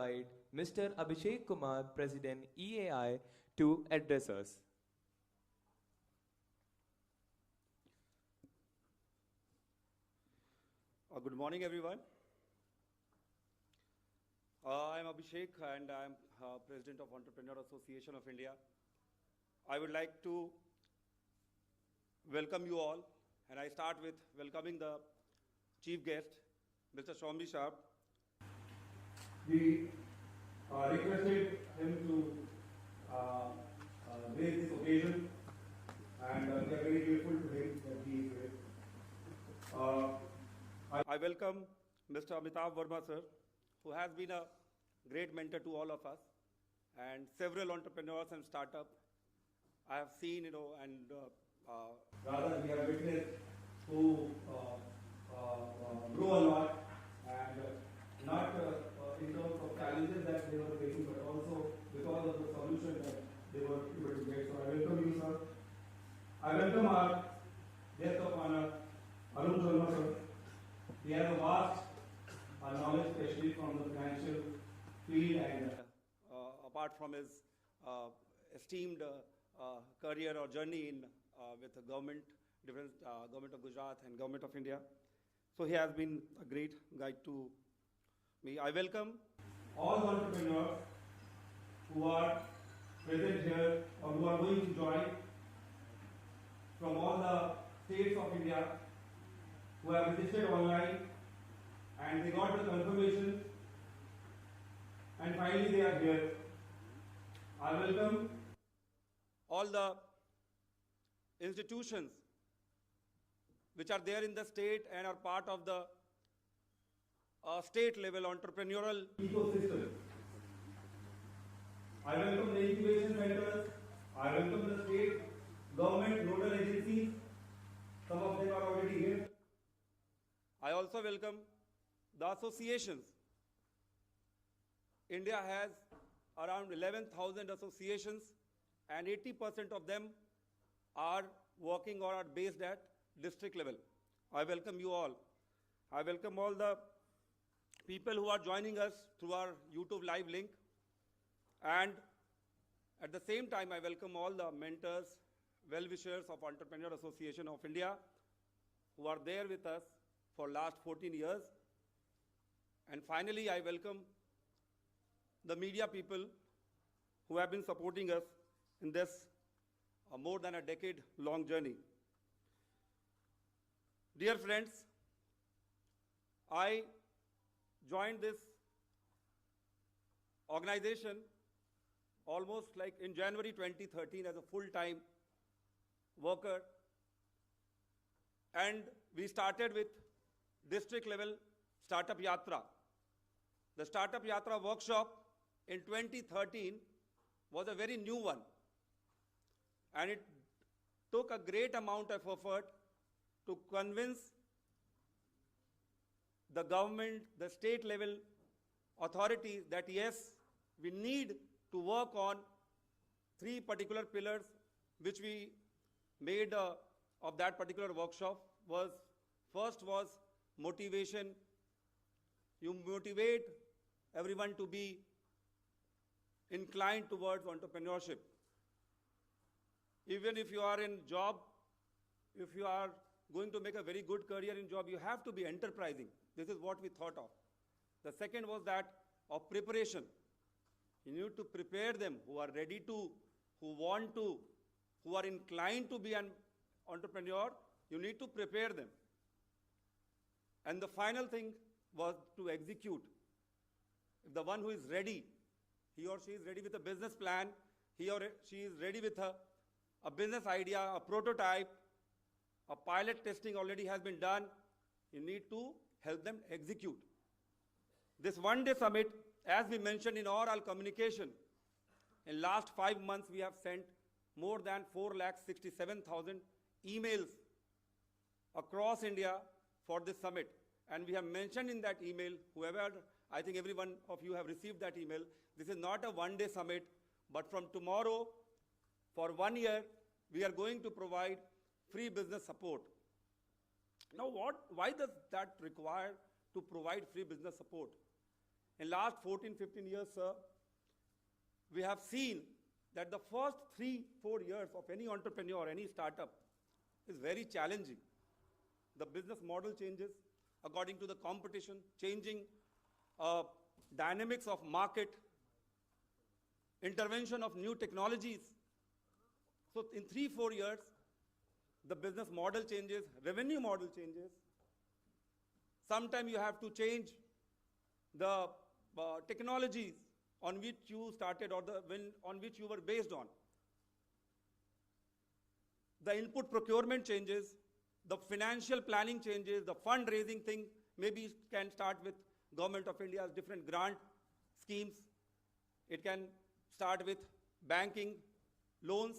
invite Mr. Abhishek Kumar, President EAI, to address us. Good morning, everyone. I'm Abhishek, and I'm President of Entrepreneur Association of India. I would like to welcome you all, and I start with welcoming the chief guest, Mr. Soumya Shah. We requested him to grace this occasion, and we are very grateful to him that he is here. I welcome Mr. Amitabh Verma, sir, who has been a great mentor to all of us, and several entrepreneurs and startups I have seen, and rather we have witnessed who grow a lot, and not in terms of challenges that they were facing, but also because of the solution that they were able to get. So I welcome you, sir. I welcome our guest of honor, Arun Sharma, sir. He has a vast knowledge, especially from the financial field, and apart from his esteemed career or journey in with the government, different government of Gujarat and government of India. So he has been a great guide to me. I welcome all the entrepreneurs who are present here or who are going to join from all the states of India, who have registered online and they got the confirmation and finally they are here. I welcome all the institutions which are there in the state and are part of the state level entrepreneurial ecosystem. I welcome the incubation centers, I welcome the state government nodal agencies, some of them are already here. I also welcome the associations. India has around 11,000 associations, and 80% of them are working or are based at district level. I welcome you all. I welcome all the people who are joining us through our YouTube live link. And at the same time, I welcome all the mentors, well-wishers of Entrepreneur Association of India who are there with us for last 14 years. And finally, I welcome the media people who have been supporting us in this more than a decade-long journey. Dear friends, I joined this organization almost like in January 2013 as a full-time worker, and we started with district level Startup Yatra. The Startup Yatra workshop in 2013 was a very new one, and it took a great amount of effort to convince the government, the state level authorities that yes, we need to work on 3 particular pillars which we made of that particular workshop. First was motivation. You motivate everyone to be inclined towards entrepreneurship. Even if you are in job, if you are going to make a very good career in job, you have to be enterprising. This is what we thought of. The second was that of preparation. You need to prepare them who are ready to, who want to, who are inclined to be an entrepreneur. You need to prepare them. And the final thing was to execute. If the one who is ready, he or she is ready with a business plan, he or she is ready with a business idea, a prototype, a pilot testing already has been done, you need to help them execute. This one-day summit, as we mentioned in all our communication, in last 5 months we have sent more than 4,67,000 emails across India for this summit. And we have mentioned in that email, whoever, I think every one of you have received that email, this is not a one-day summit, but from tomorrow, for 1 year, we are going to provide free business support. Now, why does that require to provide free business support? In last 14, 15 years, sir, we have seen that the first 3-4 years of any entrepreneur, any startup, is very challenging. The business model changes according to the competition, changing dynamics of market, intervention of new technologies. So in 3-4 years, the business model changes, revenue model changes. Sometimes you have to change the technologies on which you started or on which you were based on. The input procurement changes, the financial planning changes, the fundraising thing maybe can start with Government of India's different grant schemes. It can start with banking, loans.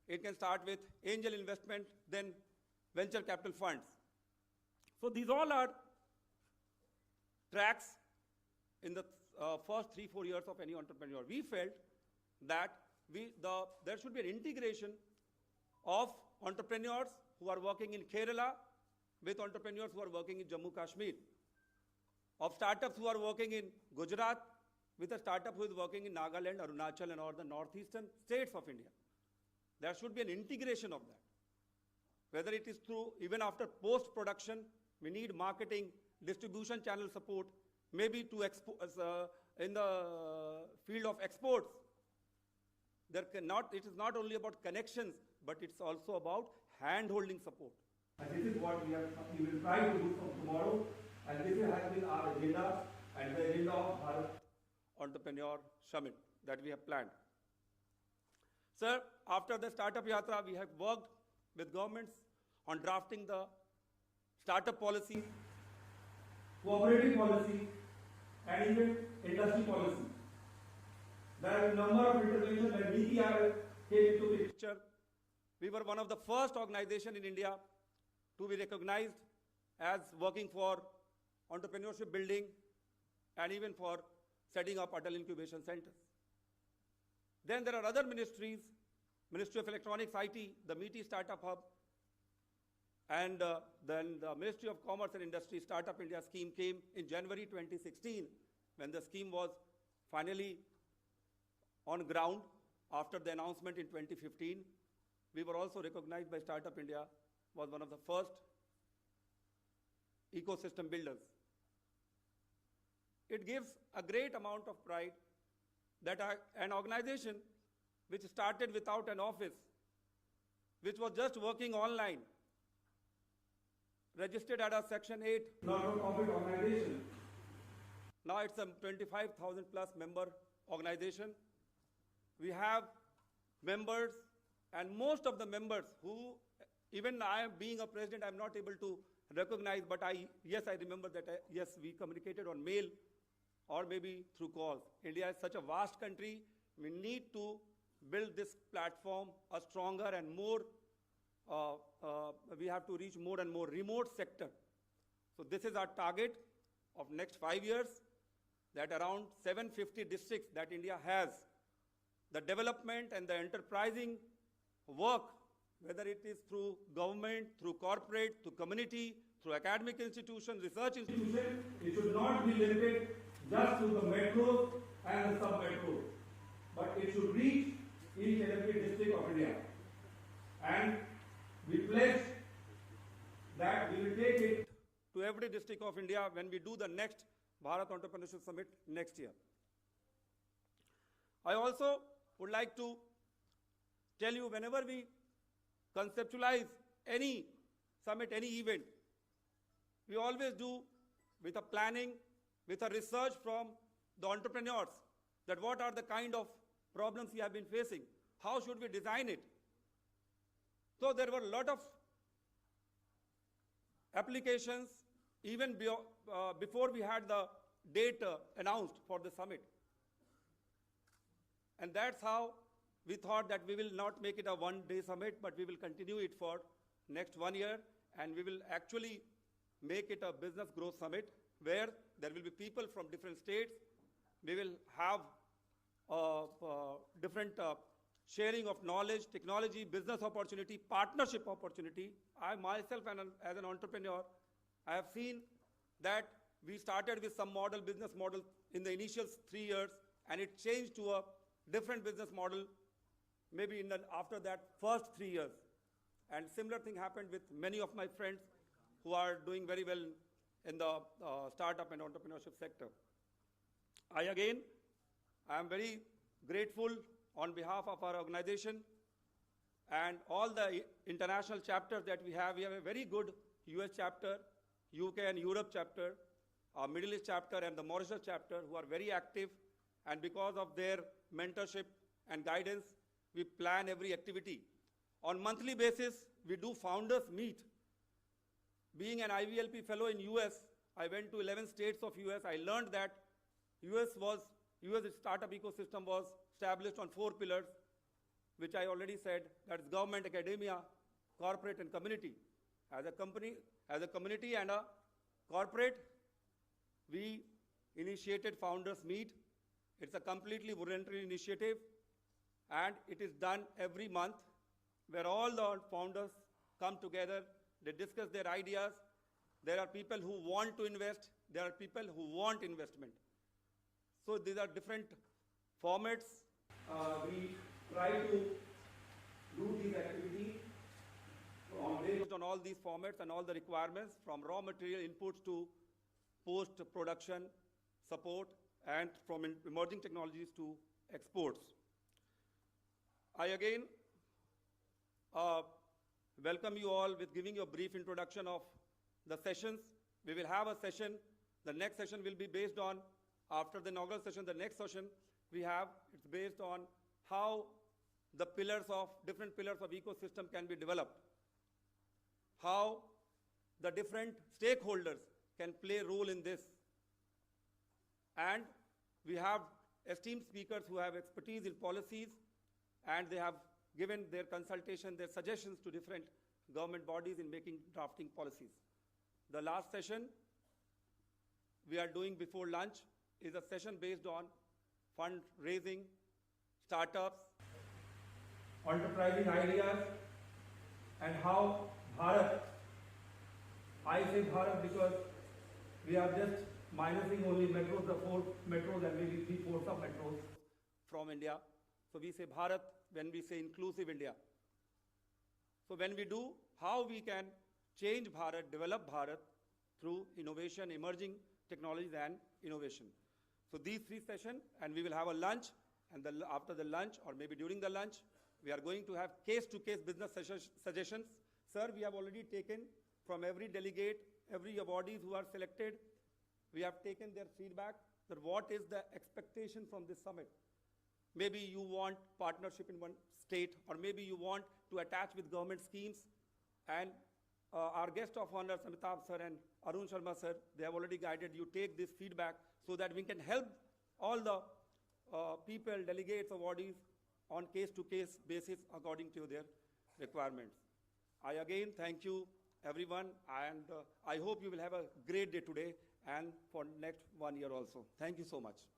It can start with angel investment, then venture capital funds. So these all are tracks in the first 3-4 years of any entrepreneur. We felt that there should be an integration of entrepreneurs who are working in Kerala with entrepreneurs who are working in Jammu Kashmir, of startups who are working in Gujarat with a startup who is working in Nagaland, Arunachal, and all the northeastern states of India. There should be an integration of that. Whether it is through, even after post-production, we need marketing, distribution channel support, maybe to in the field of exports. It is not only about connections, but it's also about hand-holding support. And this is what we will try to do from tomorrow. And this has been our agenda and the agenda of our Entrepreneur Summit that we have planned. Sir, after the Startup Yatra, we have worked with governments on drafting the startup policy, cooperative policy, and even industry policy. There are a number of interventions that NITI Aayog came into the picture. We were one of the first organizations in India to be recognized as working for entrepreneurship building and even for setting up Atal Incubation Centers. Then there are other ministries, Ministry of Electronics, IT, the MeitY Startup Hub, and then the Ministry of Commerce and Industry Startup India scheme came in January 2016, when the scheme was finally on ground after the announcement in 2015. We were also recognized by Startup India, was one of the first ecosystem builders. It gives a great amount of pride that an organization which started without an office, which was just working online, registered at a Section 8 not-for-profit organization. Now it's a 25,000 plus member organization. We have members, and most of the members who, even I being a president, I'm not able to recognize, but I remember that, yes, we communicated on mail or maybe through calls. India is such a vast country. We need to build this platform a stronger and more, we have to reach more and more remote sector. So this is our target of next 5 years, that around 750 districts that India has, the development and the enterprising work, whether it is through government, through corporate, through community, through academic institutions, research institutions, it should not be limited just to the metros and the sub-metros, but it should reach each and every district of India. And we pledge that we will take it to every district of India when we do the next Bharat Entrepreneurship Summit next year. I also would like to tell you, whenever we conceptualize any summit, any event, we always do with a planning, with a research from the entrepreneurs, that what are the kind of problems we have been facing, how should we design it. So there were a lot of applications even before we had the date announced for the summit. And that's how we thought that we will not make it a one-day summit, but we will continue it for next 1 year, and we will actually make it a business growth summit where there will be people from different states. We will have different sharing of knowledge, technology, business opportunity, partnership opportunity. I myself, as an entrepreneur, I have seen that we started with some business model in the initial 3 years, and it changed to a different business model maybe after that first 3 years. And similar thing happened with many of my friends who are doing very well in the startup and entrepreneurship sector. I am very grateful on behalf of our organization and all the international chapters that we have. We have a very good US chapter, UK and Europe chapter, our Middle East chapter and the Mauritius chapter, who are very active, and because of their mentorship and guidance, we plan every activity. On monthly basis, we do founders meet. Being an IVLP fellow in US, I went to 11 states of US. I learned that US startup ecosystem was established on 4 pillars, which I already said, that's government, academia, corporate, and community. As a community and a corporate, we initiated Founders Meet. It's a completely voluntary initiative, and it is done every month, where all the founders come together, they discuss their ideas. There are people who want to invest, there are people who want investment. So these are different formats. We try to do these activities based on all these formats and all the requirements, from raw material inputs to post-production support, and from emerging technologies to exports. I again welcome you all with giving you a brief introduction of the sessions. We will have a session. The next session will be based on, after the inaugural session, the next session we have, it's based on how the different pillars of ecosystem can be developed, how the different stakeholders can play a role in this. And we have esteemed speakers who have expertise in policies, and they have given their consultation, their suggestions to different government bodies in drafting policies. The last session we are doing before lunch is a session based on fundraising, startups, enterprising ideas, and how Bharat, I say Bharat because we are just minusing only metros, the 4 metros and maybe 3/4 of metros from India. So we say Bharat when we say inclusive India. So when we do, how we can change Bharat, develop Bharat through innovation, emerging technologies and innovation. So these 3 sessions, and we will have a lunch, and after the lunch, or maybe during the lunch, we are going to have case-to-case business suggestions. Sir, we have already taken from every delegate, every awardees who are selected, we have taken their feedback that what is the expectation from this summit. Maybe you want partnership in one state, or maybe you want to attach with government schemes. And our guest of honor, Amitabh sir and Arun Sharma sir, they have already guided you. Take this feedback so that we can help all the people, delegates, awardees on case-to-case basis according to their requirements. I again thank you, everyone, and I hope you will have a great day today and for next 1 year also. Thank you so much.